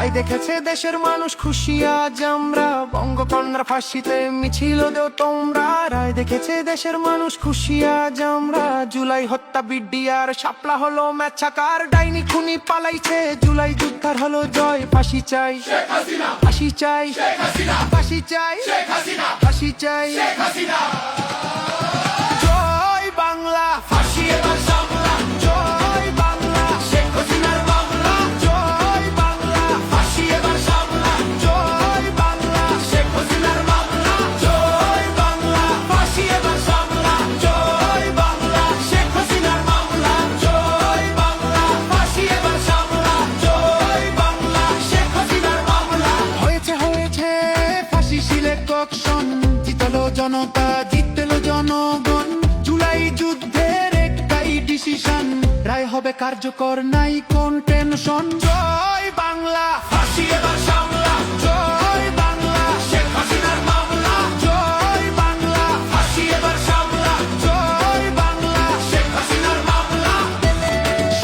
রায় দেখেছে দেশের মানুষ খুশি আজ আমরা, বঙ্গকন্যার ফাঁসিতে মিছিল দেও তোমরা। রায় দেখেছে দেশের মানুষ খুশি আজ আমরা, জুলাই হত্যা বিডিআর শাপলা হলো ম্যাচাকার। ডাইনি খুনি পালাইছে, জুলাই যুদ্ধার হলো জয়। ফাঁসি চাই ফাঁসি চাই ফাঁসি চাই ফাঁসি চাই। জয় বাংলা, ফাঁসি এবার সামলা। জয় বাংলা, শেখ হাসিনার বাংলা। জয় বাংলা, ফাঁসি এবার সামলা। জয় বাংলা, শেখ হাসিনার বাংলা। জয় বাংলা, ফাঁসি এবার সামলা। জয় বাংলা, শেখ হাসিনার বাংলা। জয় বাংলা, ফাঁসি এবার সামলা। জয় বাংলা, শেখ হাসিনার বাংলা। হয়েছে হয়েছে ফাঁসি সিলেকশন, জিতলো জনতা, জিতলো জনগণ। জুলাই যুদ্ধের একটাই ডিসিশন, রায় হবে কার্যকর, নাই কোন টেনশন। জয় বাংলা, ফাঁসি এবার সামলা। জয় বাংলা, শেখ হাসিনার মামলা। জয় বাংলা, ফাঁসি এবার সামলা। জয় বাংলা, শেখ হাসিনার মামলা।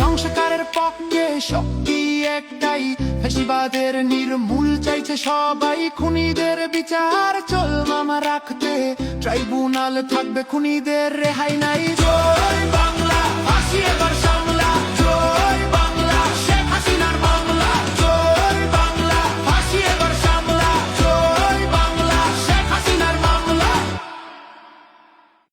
সংস্কারের পক্ষে শক্তি একটাই, ফ্যাসিবাদের নির্মূল চাইছে সবাই। খুনিদের বিচার চল মামা রাখতে, ট্রাইব্যুনাল থাকবে, খুনিদের রেহাই নাই। জয় বাংলা, ফাঁসি এবার সামলা।